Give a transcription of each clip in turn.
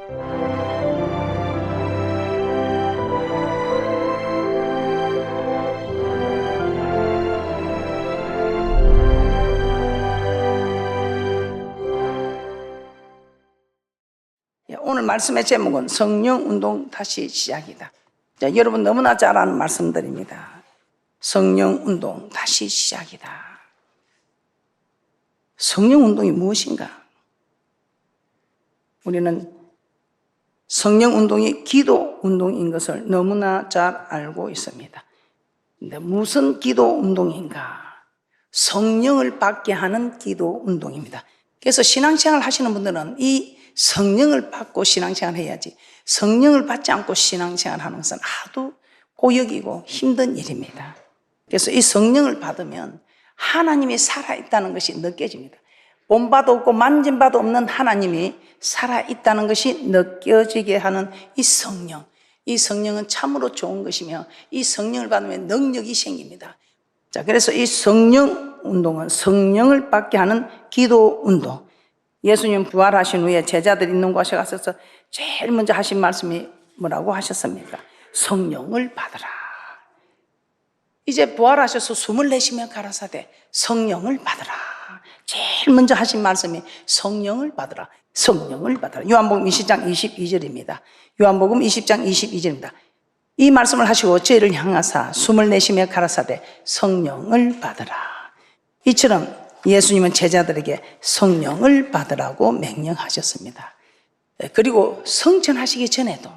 오늘 말씀의 제목은 성령운동 다시 시작이다. 자, 여러분 너무나 잘 아는 말씀드립니다. 성령운동 다시 시작이다. 성령운동이 무엇인가? 우리는 성령운동이 기도운동인 것을 너무나 잘 알고 있습니다. 근데 무슨 기도운동인가? 성령을 받게 하는 기도운동입니다. 그래서 신앙생활 하시는 분들은 이 성령을 받고 신앙생활 해야지, 성령을 받지 않고 신앙생활 하는 것은 아주 고역이고 힘든 일입니다. 그래서 이 성령을 받으면 하나님이 살아있다는 것이 느껴집니다. 본바도 없고 만진바도 없는 하나님이 살아있다는 것이 느껴지게 하는 이 성령, 이 성령은 참으로 좋은 것이며 이 성령을 받으면 능력이 생깁니다. 자, 그래서 이 성령 운동은 성령을 받게 하는 기도 운동. 예수님 부활하신 후에 제자들이 있는 곳에 가셔서 제일 먼저 하신 말씀이 뭐라고 하셨습니까? 성령을 받으라. 이제 부활하셔서 숨을 내쉬며 가라사대 성령을 받으라. 제일 먼저 하신 말씀이 성령을 받으라. 성령을 받으라. 요한복음 20장 22절입니다. 요한복음 20장 22절입니다. 이 말씀을 하시고 저희를 향하사 숨을 내쉬며 가라사대 성령을 받으라. 이처럼 예수님은 제자들에게 성령을 받으라고 명령하셨습니다. 그리고 성천하시기 전에도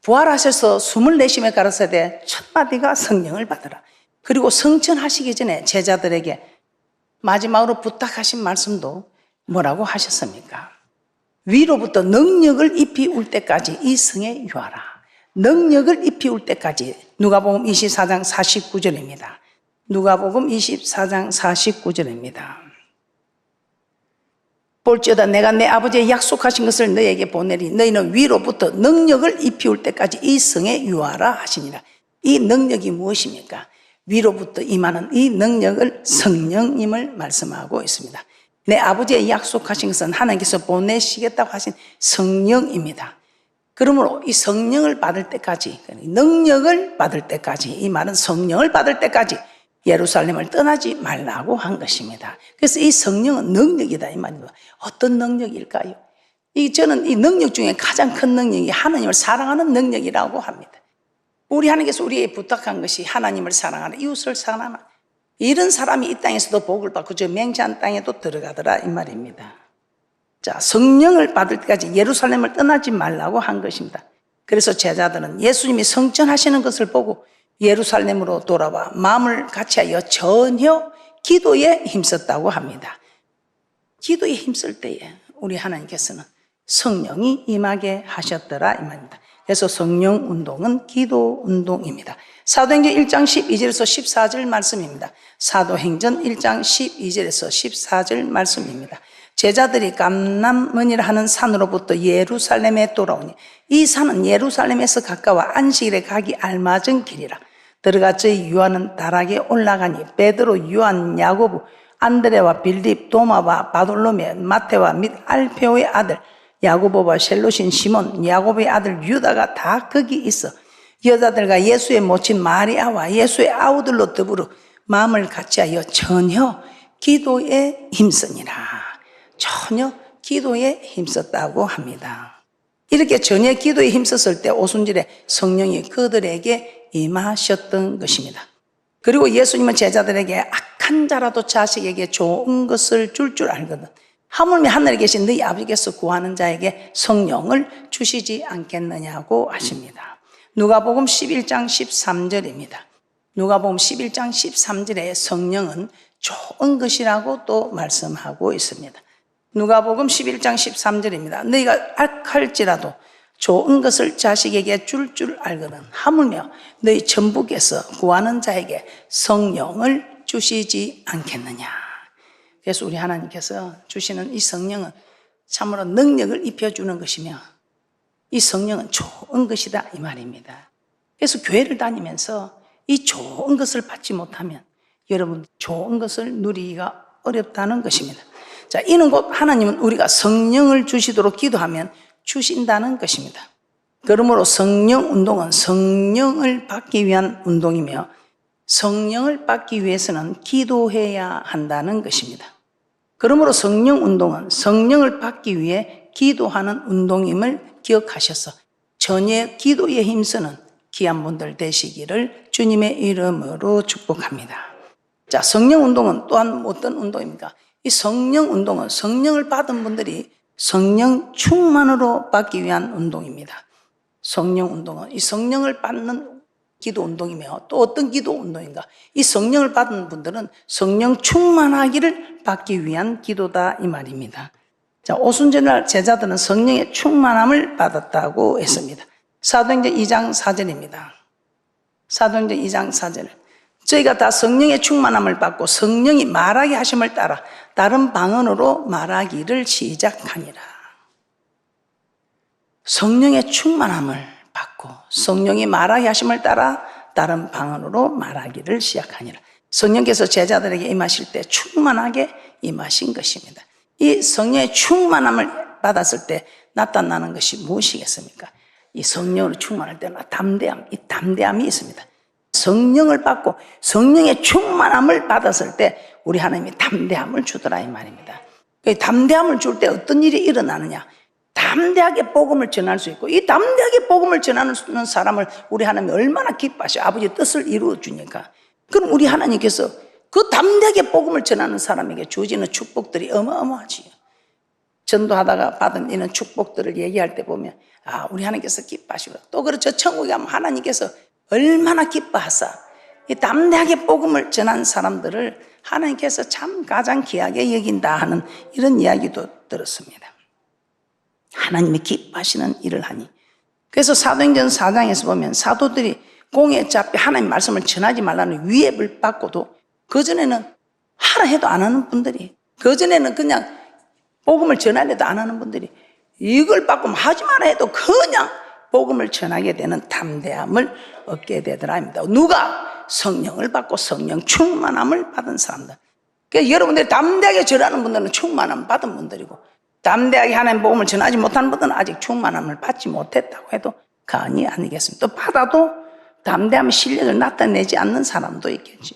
부활하셔서 숨을 내쉬며 가라사대 첫 마디가 성령을 받으라. 그리고 성천하시기 전에 제자들에게 마지막으로 부탁하신 말씀도 뭐라고 하셨습니까? 위로부터 능력을 입히 올 때까지 이 성에 유하라. 능력을 입히 올 때까지. 누가복음 24장 49절입니다. 누가복음 24장 49절입니다. 볼지어다 내가 내 아버지의 약속하신 것을 너에게 보내리. 너희는 위로부터 능력을 입히 올 때까지 이 성에 유하라 하시니라. 이 능력이 무엇입니까? 위로부터 임하는 이 능력을 성령님을 말씀하고 있습니다. 내 아버지의 약속하신 것은 하나님께서 보내시겠다고 하신 성령입니다. 그러므로 이 성령을 받을 때까지, 능력을 받을 때까지, 이 말은 성령을 받을 때까지 예루살렘을 떠나지 말라고 한 것입니다. 그래서 이 성령은 능력이다 이 말입니다. 어떤 능력일까요? 저는 이 능력 중에 가장 큰 능력이 하나님을 사랑하는 능력이라고 합니다. 우리 하나님께서 우리에게 부탁한 것이 하나님을 사랑하라, 이웃을 사랑하라. 이런 사람이 이 땅에서도 복을 받고 저 맹세한 땅에도 들어가더라 이 말입니다. 자, 성령을 받을 때까지 예루살렘을 떠나지 말라고 한 것입니다. 그래서 제자들은 예수님이 성천하시는 것을 보고 예루살렘으로 돌아와 마음을 같이하여 전혀 기도에 힘썼다고 합니다. 기도에 힘쓸 때에 우리 하나님께서는 성령이 임하게 하셨더라 이 말입니다. 그래서 성령 운동은 기도 운동입니다. 사도행전 1장 12절에서 14절 말씀입니다. 사도행전 1장 12절에서 14절 말씀입니다. 제자들이 감람문이라 하는 산으로부터 예루살렘에 돌아오니 이 산은 예루살렘에서 가까워 안식일에 가기 알맞은 길이라. 들어가 저희 요한은 다락에 올라가니 베드로, 요한, 야고보, 안드레와 빌립, 도마와 바돌로메, 마테와 및 알페오의 아들 야고보와 셀롯인 시몬, 야고보의 아들 유다가 다 거기 있어 여자들과 예수의 모친 마리아와 예수의 아우들로 더불어 마음을 같이하여 전혀 기도에 힘쓰니라. 전혀 기도에 힘썼다고 합니다. 이렇게 전혀 기도에 힘썼을 때 오순절에 성령이 그들에게 임하셨던 것입니다. 그리고 예수님은 제자들에게 악한 자라도 자식에게 좋은 것을 줄 알거든 하물며 하늘에 계신 너희 아버지께서 구하는 자에게 성령을 주시지 않겠느냐고 하십니다. 누가복음 11장 13절입니다. 누가복음 11장 13절에 성령은 좋은 것이라고 또 말씀하고 있습니다. 누가복음 11장 13절입니다. 너희가 악할지라도 좋은 것을 자식에게 줄 알거든 하물며 너희 천부께서 구하는 자에게 성령을 주시지 않겠느냐. 그래서 우리 하나님께서 주시는 이 성령은 참으로 능력을 입혀주는 것이며 이 성령은 좋은 것이다 이 말입니다. 그래서 교회를 다니면서 이 좋은 것을 받지 못하면 여러분 좋은 것을 누리기가 어렵다는 것입니다. 자, 이는 곧 하나님은 우리가 성령을 주시도록 기도하면 주신다는 것입니다. 그러므로 성령 운동은 성령을 받기 위한 운동이며 성령을 받기 위해서는 기도해야 한다는 것입니다. 그러므로 성령 운동은 성령을 받기 위해 기도하는 운동임을 기억하셔서 전에 기도에 힘쓰는 귀한 분들 되시기를 주님의 이름으로 축복합니다. 자, 성령 운동은 또한 어떤 운동입니까? 이 성령 운동은 성령을 받은 분들이 성령 충만으로 받기 위한 운동입니다. 성령 운동은 이 성령을 받는 기도 운동이며 또 어떤 기도 운동인가? 이 성령을 받은 분들은 성령 충만하기를 받기 위한 기도다 이 말입니다. 자, 오순절날 제자들은 성령의 충만함을 받았다고 했습니다. 사도행전 2장 4절입니다. 사도행전 2장 4절. 저희가 다 성령의 충만함을 받고 성령이 말하게 하심을 따라 다른 방언으로 말하기를 시작하니라. 성령의 충만함을 받고 성령이 말하게 하심을 따라 다른 방언으로 말하기를 시작하니라. 성령께서 제자들에게 임하실 때 충만하게 임하신 것입니다. 이 성령의 충만함을 받았을 때 나타나는 것이 무엇이겠습니까? 이 성령으로 충만할 때는 담대함, 이 담대함이 있습니다. 성령을 받고 성령의 충만함을 받았을 때 우리 하나님이 담대함을 주더라 이 말입니다. 담대함을 줄 때 어떤 일이 일어나느냐? 담대하게 복음을 전할 수 있고 이 담대하게 복음을 전하는 사람을 우리 하나님이 얼마나 기뻐하셔. 아버지의 뜻을 이루어 주니까. 그럼 우리 하나님께서 그 담대하게 복음을 전하는 사람에게 주어지는 축복들이 어마어마하지요. 전도하다가 받은 이런 축복들을 얘기할 때 보면 아, 우리 하나님께서 기뻐하시고 또 그렇죠. 천국에 가면 하나님께서 얼마나 기뻐하사 이 담대하게 복음을 전한 사람들을 하나님께서 참 가장 귀하게 여긴다 하는 이런 이야기도 들었습니다. 하나님이 기뻐하시는 일을 하니. 그래서 사도행전 4장에서 보면 사도들이 공에 잡혀 하나님 말씀을 전하지 말라는 위협을 받고도 그전에는 하라 해도 안 하는 분들이, 그전에는 그냥 복음을 전하려도 안 하는 분들이 이걸 받고 하지 마라 해도 그냥 복음을 전하게 되는 담대함을 얻게 되더라 합니다. 누가? 성령을 받고 성령 충만함을 받은 사람들. 그러니까 여러분들이 담대하게 전하는 분들은 충만함 받은 분들이고 담대하게 하나님 복음을 전하지 못하는 분들은 아직 충만함을 받지 못했다고 해도 과언이 아니겠습니다. 또 받아도 담대함의 실력을 나타내지 않는 사람도 있겠죠.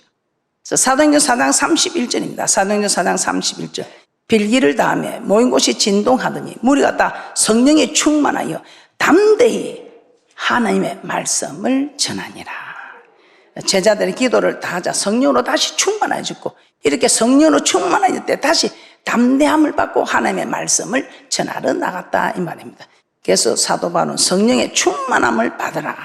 그래서 사도행전 4장 31절입니다. 사도행전 4장 31절. 빌기를 다하며 모인 곳이 진동하더니 무리가 다 성령에 충만하여 담대히 하나님의 말씀을 전하니라. 제자들의 기도를 다하자 성령으로 다시 충만해졌고 이렇게 성령으로 충만해질 때 다시 담대함을 받고 하나님의 말씀을 전하러 나갔다 이 말입니다. 그래서 사도 바울은 성령의 충만함을 받으라.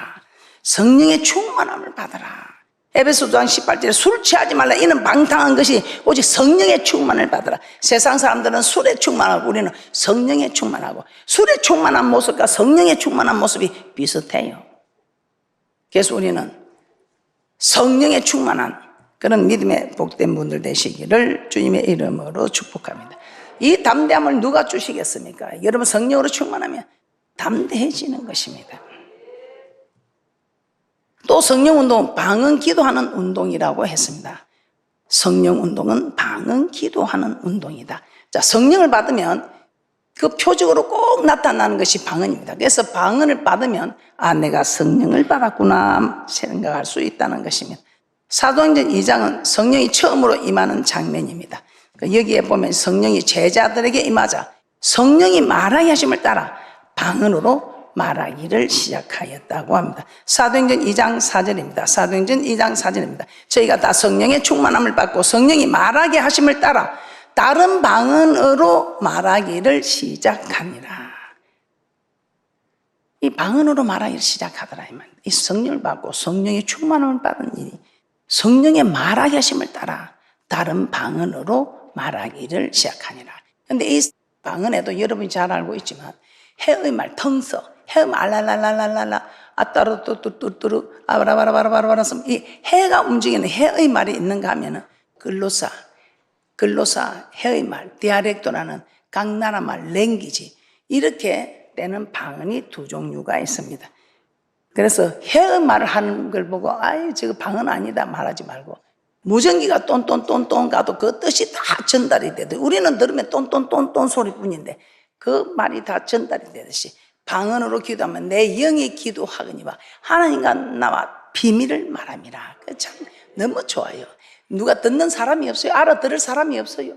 성령의 충만함을 받으라. 에베소서 5장 18절에 술 취하지 말라. 이는 방탕한 것이 오직 성령의 충만을 받으라. 세상 사람들은 술에 충만하고 우리는 성령에 충만하고 술에 충만한 모습과 성령에 충만한 모습이 비슷해요. 그래서 우리는 성령에 충만한 그런 믿음의 복된 분들 되시기를 주님의 이름으로 축복합니다. 이 담대함을 누가 주시겠습니까? 여러분 성령으로 충만하면 담대해지는 것입니다. 또 성령 운동은 방언 기도하는 운동이라고 했습니다. 성령 운동은 방언 기도하는 운동이다. 자, 성령을 받으면 그 표적으로 꼭 나타나는 것이 방언입니다. 그래서 방언을 받으면 아, 내가 성령을 받았구나 생각할 수 있다는 것입니다. 사도행전 2장은 성령이 처음으로 임하는 장면입니다. 여기에 보면 성령이 제자들에게 임하자 성령이 말하게 하심을 따라 방언으로 말하기를 시작하였다고 합니다. 사도행전 2장 4절입니다. 사도행전 2장 4절입니다. 저희가 다 성령의 충만함을 받고 성령이 말하게 하심을 따라 다른 방언으로 말하기를 시작합니다. 이 방언으로 말하기를 시작하더라 이 말입니다. 이 성령을 받고 성령의 충만함을 받은 일이 성령의 말하게 하심을 따라 다른 방언으로 말하기를 시작하니라. 그런데 이 방언에도 여러분이 잘 알고 있지만 해의 말, 텅서, 해의 말, 알랄랄랄랄라, 아따르뚜뚜뚜뚜루, 아바라바라바라바라, 이 해가 움직이는 해의 말이 있는가 하면은 글로사, 해의 말, 디아렉토라는 각 나라 말, 랭귀지, 이렇게 되는 방언이 두 종류가 있습니다. 그래서 해의 말을 하는 걸 보고, 아이, 저거 방언 아니다 말하지 말고, 무전기가 똔똔똔똔 가도 그 뜻이 다 전달이 되도 우리는 들으면 똔똔똔똔 소리뿐인데, 그 말이 다 전달이 되듯이 방언으로 기도하면 내 영이 기도하거니와 하나님과 나와 비밀을 말함이라. 참 너무 좋아요. 누가 듣는 사람이 없어요. 알아들을 사람이 없어요.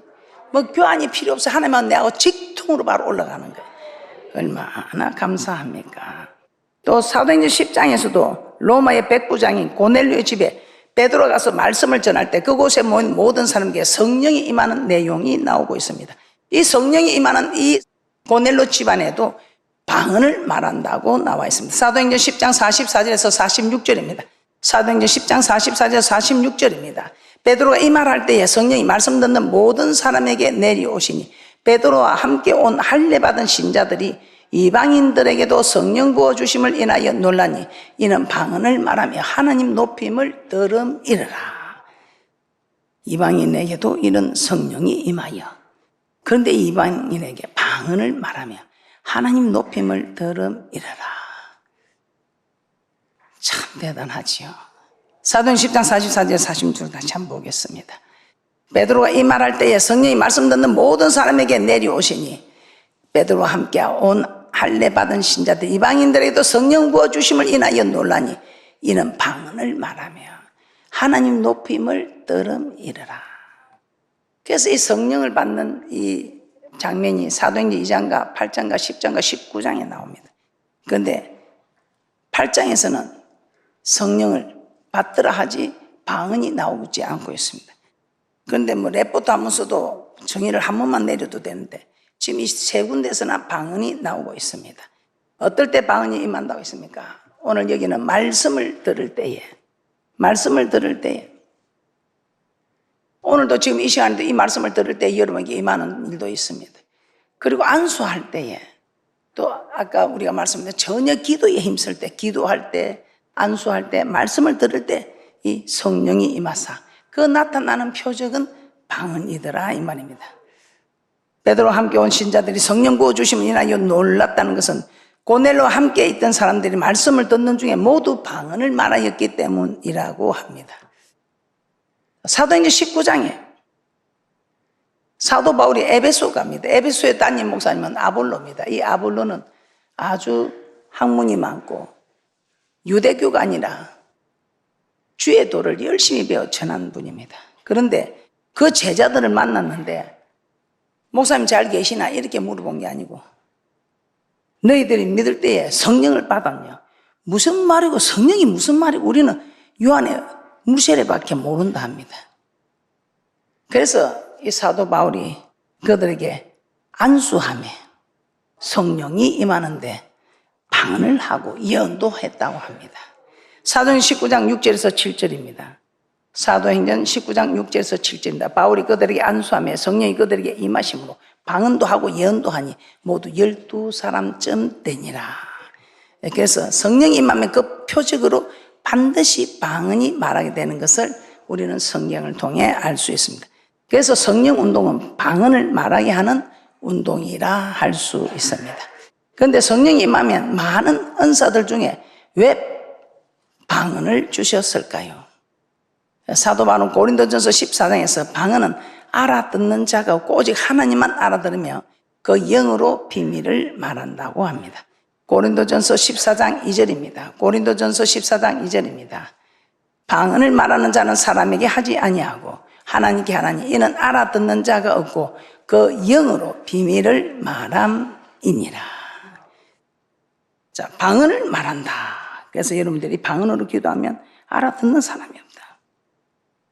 뭐 교환이 필요 없어요. 하나님은 내하고 직통으로 바로 올라가는 거예요. 얼마나 감사합니까? 또 사도행전 10장에서도 로마의 백부장인 고넬료의 집에 베드로가 가서 말씀을 전할 때 그곳에 모인 모든 사람에게 성령이 임하는 내용이 나오고 있습니다. 이 성령이 임하는 이 고넬료 집안에도 방언을 말한다고 나와 있습니다. 사도행전 10장 44절에서 46절입니다. 사도행전 10장 44절에서 46절입니다. 베드로가 이 말할 때에 성령이 말씀 듣는 모든 사람에게 내려오시니 베드로와 함께 온 할례 받은 신자들이 이방인들에게도 성령 부어주심을 인하여 놀라니 이는 방언을 말하며 하나님 높임을 들음이르라. 이방인에게도 이런 성령이 임하여, 그런데 이방인에게 방언을 말하며 하나님 높임을 들음이르라. 참 대단하지요. 사도행전 10장 44절 46절 다시 한번 보겠습니다. 베드로가 이 말할 때에 성령이 말씀 듣는 모든 사람에게 내려오시니 베드로와 함께 온 할례 받은 신자들 이방인들에게도 성령 부어주심을 인하여 놀라니 이는 방언을 말하며 하나님 높임을 들음이르라. 그래서 이 성령을 받는 이 장면이 사도행전 2장과 8장과 10장과 19장에 나옵니다. 그런데 8장에서는 성령을 받더라 하지 방언이 나오지 않고 있습니다. 그런데 뭐 레포트 하면서도 정의를 한 번만 내려도 되는데 지금 이 세 군데에서는 방언이 나오고 있습니다. 어떨 때 방언이 임한다고 했습니까? 오늘 여기는 말씀을 들을 때에, 오늘도 지금 이 시간에도 이 말씀을 들을 때 여러분에게 임하는 일도 있습니다. 그리고 안수할 때에, 또 아까 우리가 말씀드린 전혀 기도에 힘쓸 때, 기도할 때, 안수할 때, 말씀을 들을 때 이 성령이 임하사 그 나타나는 표적은 방언이더라 이 말입니다. 베드로와 함께 온 신자들이 성령 부어주심을 인하여 놀랐다는 것은 고넬료와 함께 있던 사람들이 말씀을 듣는 중에 모두 방언을 말하였기 때문이라고 합니다. 사도행전 19장에 사도 바울이 에베소 갑니다. 에베소의 담임 목사님은 아볼로입니다. 이 아볼로는 아주 학문이 많고 유대교가 아니라 주의 도를 열심히 배워 전한 분입니다. 그런데 그 제자들을 만났는데 목사님 잘 계시나 이렇게 물어본 게 아니고 너희들이 믿을 때에 성령을 받았냐? 무슨 말이고 성령이 무슨 말이고 우리는 요한의 무세례밖에 모른다 합니다. 그래서 이 사도 바울이 그들에게 안수하며 성령이 임하는데 방언을 하고 예언도 했다고 합니다. 사도행전 19장 6절에서 7절입니다. 사도행전 19장 6절에서 7절입니다. 바울이 그들에게 안수하며 성령이 그들에게 임하심으로 방언도 하고 예언도 하니 모두 12사람쯤 되니라. 그래서 성령이 임하면 그 표적으로 반드시 방언이 말하게 되는 것을 우리는 성경을 통해 알 수 있습니다. 그래서 성령 운동은 방언을 말하게 하는 운동이라 할 수 있습니다. 그런데 성령이 임하면 많은 은사들 중에 왜 방언을 주셨을까요? 사도 바울은 고린도전서 14장에서 방언은 알아듣는 자가 없고 오직 하나님만 알아들으며 그 영으로 비밀을 말한다고 합니다. 고린도전서 14장 2절입니다. 고린도전서 14장 2절입니다. 방언을 말하는 자는 사람에게 하지 아니하고 하나님께 하나니 이는 알아듣는 자가 없고 그 영으로 비밀을 말함이니라. 자, 방언을 말한다. 그래서 여러분들이 방언으로 기도하면 알아듣는 사람이 없다.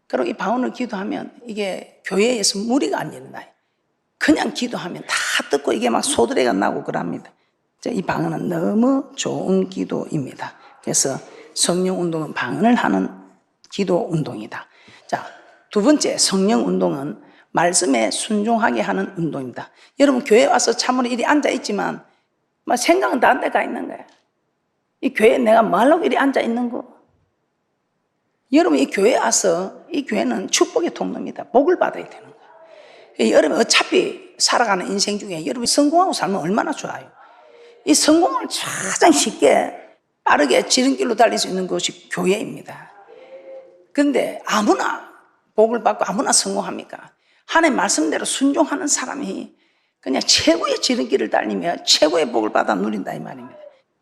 그리고 이 방언으로 기도하면 이게 교회에서 무리가 안 일어나요. 그냥 기도하면 다 듣고 이게 막 소드레가 나고 그럽니다. 이 방언은 너무 좋은 기도입니다. 그래서 성령 운동은 방언을 하는 기도 운동이다. 자, 두 번째 성령 운동은 말씀에 순종하게 하는 운동입니다. 여러분 교회 와서 참으로 이리 앉아 있지만 막 생각은 다른 데 가 있는 거예요. 이 교회에 내가 뭐 하려고 이리 앉아 있는 거? 여러분 이 교회에 와서 이 교회는 축복의 통로입니다. 복을 받아야 되는 거예요. 여러분 어차피 살아가는 인생 중에 여러분이 성공하고 살면 얼마나 좋아요. 이 성공을 가장 쉽게 빠르게 지름길로 달릴 수 있는 것이 교회입니다. 그런데 아무나 복을 받고 아무나 성공합니까? 하나님 말씀대로 순종하는 사람이 그냥 최고의 지름길을 달리며 최고의 복을 받아 누린다 이 말입니다.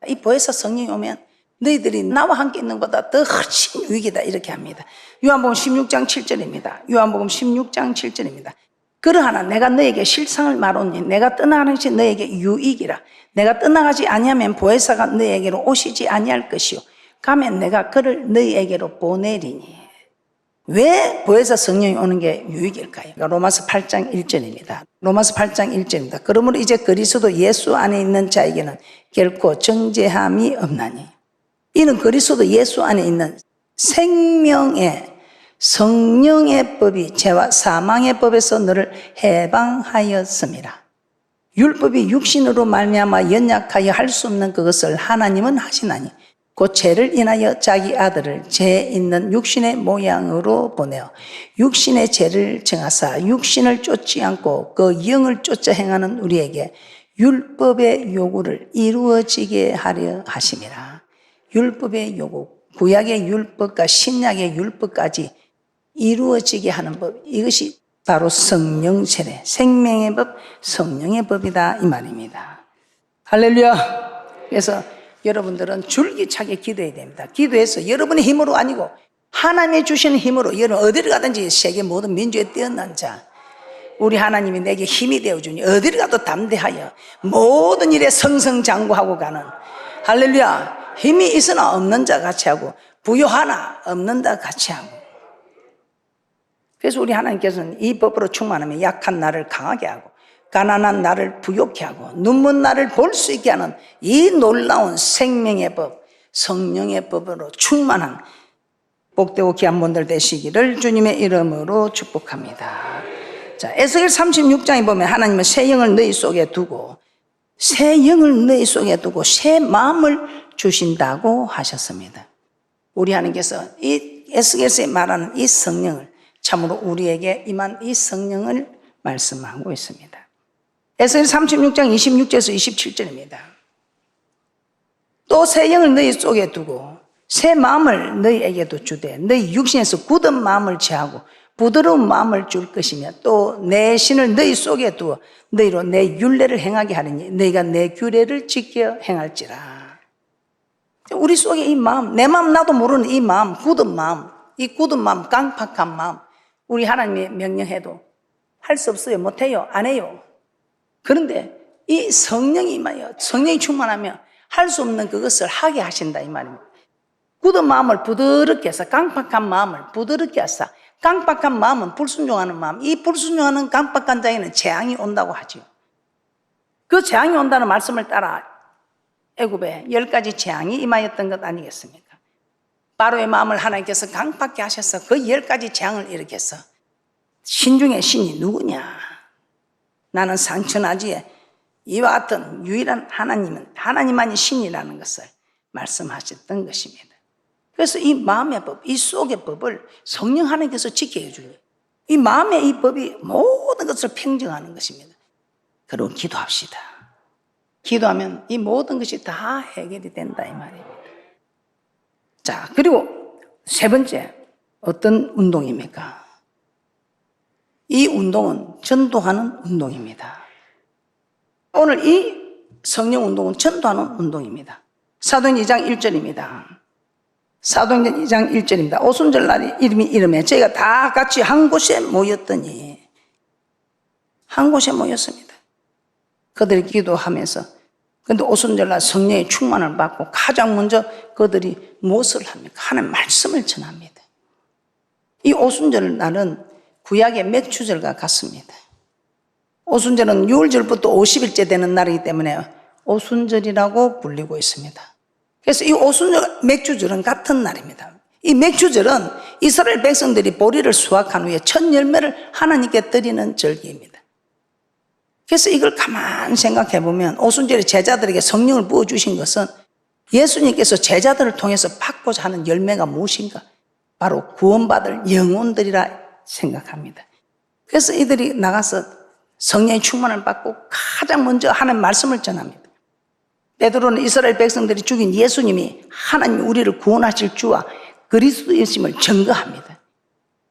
이 보혜사 성령이 오면 너희들이 나와 함께 있는 것보다 더 훨씬 유익이다 이렇게 합니다. 요한복음 16장 7절입니다. 요한복음 16장 7절입니다. 그러하나 내가 너에게 실상을 말하노니 내가 떠나가는 것이 너에게 유익이라. 내가 떠나가지 아니하면 보혜사가 너에게로 오시지 아니할 것이요 가면 내가 그를 너희에게로 보내리니. 왜 보혜사 성령이 오는 게 유익일까요? 로마서 8장 1절입니다. 로마서 8장 1절입니다. 그러므로 이제 그리스도 예수 안에 있는 자에게는 결코 정죄함이 없나니. 이는 그리스도 예수 안에 있는 생명의 성령의 법이 죄와 사망의 법에서 너를 해방하였습니다. 율법이 육신으로 말미암아 연약하여 할 수 없는 그것을 하나님은 하시나니 곧 죄를 인하여 자기 아들을 죄 있는 육신의 모양으로 보내어 육신의 죄를 정하사 육신을 쫓지 않고 그 영을 쫓아 행하는 우리에게 율법의 요구를 이루어지게 하려 하심이라. 율법의 요구, 구약의 율법과 신약의 율법까지 이루어지게 하는 법, 이것이 바로 성령 세례, 생명의 법, 성령의 법이다 이 말입니다. 할렐루야. 그래서 여러분들은 줄기차게 기도해야 됩니다. 기도해서 여러분의 힘으로 아니고 하나님이 주시는 힘으로 여러분 어디를 가든지 세계 모든 민족에 뛰어난 자, 우리 하나님이 내게 힘이 되어주니 어디를 가도 담대하여 모든 일에 성성장구하고 가는, 할렐루야, 힘이 있으나 없는 자 같이 하고 부요하나 없는 자 같이 하고. 그래서 우리 하나님께서는 이 법으로 충만하면 약한 나를 강하게 하고 가난한 나를 부욕케 하고 눈먼 나를 볼 수 있게 하는 이 놀라운 생명의 법, 성령의 법으로 충만한 복되고 귀한 분들 되시기를 주님의 이름으로 축복합니다. 자, 에스겔 36장에 보면 하나님은 새 영을 너희 속에 두고 새 영을 너희 속에 두고 새 마음을 주신다고 하셨습니다. 우리 하나님께서 이 에스겔서에 말하는 이 성령을 참으로 우리에게 임한 이 성령을 말씀하고 있습니다. 에스겔 36장 26절에서 27절입니다. 또 새 영을 너희 속에 두고 새 마음을 너희에게도 주되 너희 육신에서 굳은 마음을 제하고 부드러운 마음을 줄 것이며 또 내 신을 너희 속에 두어 너희로 내 율례를 행하게 하리니 너희가 내 규례를 지켜 행할지라. 우리 속에 이 마음, 내 마음 나도 모르는 이 마음, 굳은 마음, 이 굳은 마음, 깡팍한 마음, 우리 하나님이 명령해도 할 수 없어요. 못해요. 안 해요. 그런데 이 성령이 임하여 성령이 충만하며 할 수 없는 그것을 하게 하신다 이 말입니다. 굳은 마음을 부드럽게 해서 깡팍한 마음을 부드럽게 하사. 깡팍한 마음은 불순종하는 마음. 이 불순종하는 깡팍한 자에는 재앙이 온다고 하죠. 그 재앙이 온다는 말씀을 따라 애굽에 10가지 재앙이 임하였던 것 아니겠습니까? 바로의 마음을 하나님께서 강팍게 하셔서 그 10가지 재앙을 일으켜서 신중의 신이 누구냐? 나는 상천하지에 이와 같은 유일한 하나님은 하나님만이 신이라는 것을 말씀하셨던 것입니다. 그래서 이 마음의 법, 이 속의 법을 성령 하나님께서 지켜해 주요. 이 마음의 이 법이 모든 것을 평정하는 것입니다. 그리고 기도합시다. 기도하면 이 모든 것이 다 해결이 된다 이 말입니다. 자, 그리고 세 번째 어떤 운동입니까? 이 운동은 전도하는 운동입니다. 오늘 이 성령 운동은 전도하는 운동입니다. 사도행전 2장 1절입니다. 사도행전 2장 1절입니다. 오순절 날이 이름이 이름에 저희가 다 같이 한 곳에 모였더니 한 곳에 모였습니다. 그들이 기도하면서 근데 오순절날 성령의 충만을 받고 가장 먼저 그들이 무엇을 합니까? 하나님의 말씀을 전합니다. 이 오순절날은 구약의 맥주절과 같습니다. 오순절은 6월절부터 50일째 되는 날이기 때문에 오순절이라고 불리고 있습니다. 그래서 이 오순절 맥주절은 같은 날입니다. 이 맥주절은 이스라엘 백성들이 보리를 수확한 후에 첫 열매를 하나님께 드리는 절기입니다. 그래서 이걸 가만히 생각해 보면 오순절에 제자들에게 성령을 부어주신 것은 예수님께서 제자들을 통해서 받고자 하는 열매가 무엇인가? 바로 구원받을 영혼들이라 생각합니다. 그래서 이들이 나가서 성령의 충만을 받고 가장 먼저 하나님의 말씀을 전합니다. 베드로는 이스라엘 백성들이 죽인 예수님이 하나님이 우리를 구원하실 주와 그리스도이심을 증거합니다.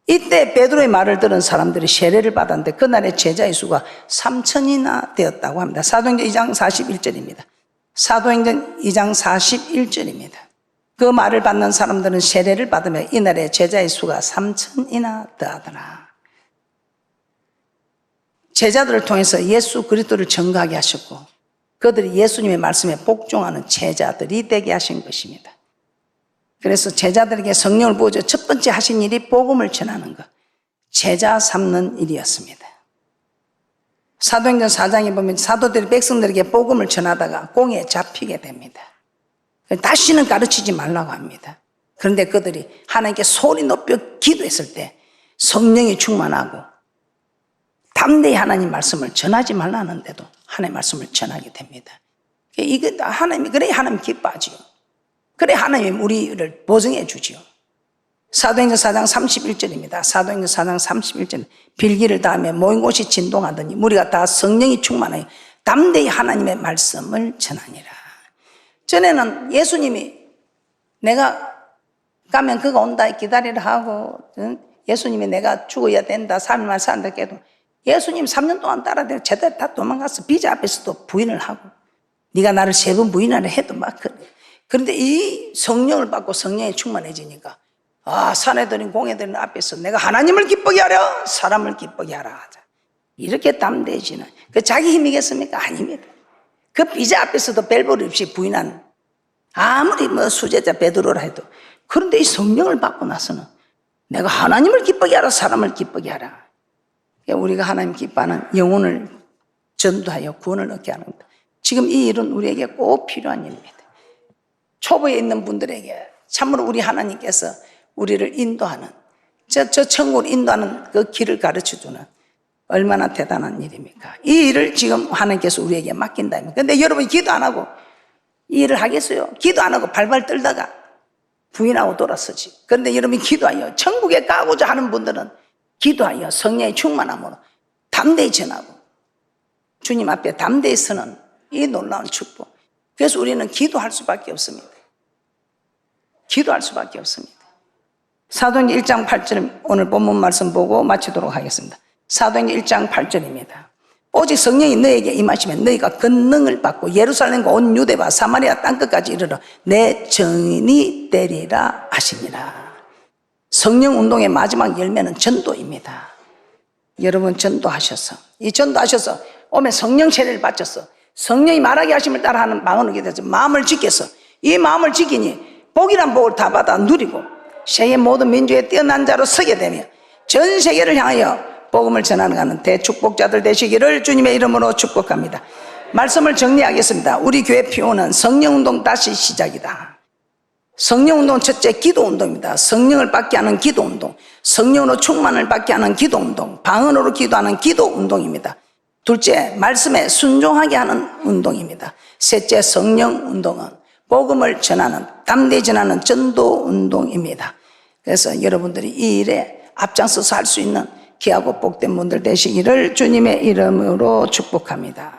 이때 베드로의 말을 들은 사람들이 세례를 받았는데 그날의 제자의 수가 3,000이나 되었다고 합니다. 사도행전 2장 41절입니다. 사도행전 2장 41절입니다. 그 말을 받는 사람들은 세례를 받으며 이날의 제자의 수가 3,000이나 더하더라. 제자들을 통해서 예수 그리스도를 증거하게 하셨고 그들이 예수님의 말씀에 복종하는 제자들이 되게 하신 것입니다. 그래서 제자들에게 성령을 부어줘 첫 번째 하신 일이 복음을 전하는 것, 제자 삼는 일이었습니다. 사도행전 4장에 보면 사도들이 백성들에게 복음을 전하다가 공에 잡히게 됩니다. 다시는 가르치지 말라고 합니다. 그런데 그들이 하나님께 소리 높여 기도했을 때 성령이 충만하고 담대히 하나님 말씀을 전하지 말라는데도 하나님 말씀을 전하게 됩니다. 이게 하나님이, 그래 하나님 기뻐하지요. 그래 하나님 우리를 보증해 주지요. 사도행전 4장 31절입니다. 사도행전 4장 31절. 빌기를 다음에 모인 곳이 진동하더니 무리가 다 성령이 충만하여 담대히 하나님의 말씀을 전하니라. 전에는 예수님이 내가 가면 그가 온다 기다리라 하고 예수님이 내가 죽어야 된다 3일만 산다 해도 예수님 3년 동안 따라다니고 제대로 다 도망가서 비자 앞에서도 부인을 하고 네가 나를 3번 부인하려 해도 막 그래. 그런데 이 성령을 받고 성령에 충만해지니까 산에 들인 공에 들인 앞에서 내가 하나님을 기쁘게 하려 사람을 기쁘게 하라 하자. 이렇게 담대해지는 그 자기 힘이겠습니까? 아닙니다. 그 비자 앞에서도 별볼 없이 부인한 아무리 수제자 베드로라 해도 그런데 이 성령을 받고 나서는 내가 하나님을 기쁘게 하라 사람을 기쁘게 하라. 우리가 하나님 기뻐하는 영혼을 전도하여 구원을 얻게 하는 겁니다. 지금 이 일은 우리에게 꼭 필요한 일입니다. 초보에 있는 분들에게 참으로 우리 하나님께서 우리를 인도하는 저 천국을 인도하는 그 길을 가르쳐주는 얼마나 대단한 일입니까? 이 일을 지금 하나님께서 우리에게 맡긴다. 그런데 여러분이 기도 안 하고 이 일을 하겠어요? 기도 안 하고 발발 떨다가 부인하고 돌아서지. 그런데 여러분이 기도하여 천국에 가고자 하는 분들은 기도하여 성령의 충만함으로 담대히 전하고 주님 앞에 담대히 서는 이 놀라운 축복. 그래서 우리는 기도할 수밖에 없습니다. 기도할 수밖에 없습니다. 사도행전 1장 8절 오늘 본문 말씀 보고 마치도록 하겠습니다. 사도행전 1장 8절입니다. 오직 성령이 너에게 임하시면 너희가 권능을 받고 예루살렘과 온 유대와 사마리아 땅끝까지 이르러 내 증인이 되리라 하시니라. 성령 운동의 마지막 열매는 전도입니다. 여러분 전도하셔서 이 전도하셔서 오면 성령 세례를 받쳐서 성령이 말하게 하심을 따라하는 마음을 얻게 돼서 마음을 지켜서 이 마음을 지키니 복이란 복을 다 받아 누리고 세계 모든 민족에 뛰어난 자로 서게 되며 전 세계를 향하여 복음을 전하는 대축복자들 되시기를 주님의 이름으로 축복합니다. 말씀을 정리하겠습니다. 우리 교회 피오는 성령운동 다시 시작이다. 성령운동 첫째 기도운동입니다. 성령을 받게 하는 기도운동, 성령으로 충만을 받게 하는 기도운동, 방언으로 기도하는 기도운동입니다. 둘째 말씀에 순종하게 하는 운동입니다. 셋째 성령운동은 복음을 전하는 담대히 전하는 전도운동입니다. 그래서 여러분들이 이 일에 앞장서서 할 수 있는 귀하고 복된 분들 되시기를 주님의 이름으로 축복합니다.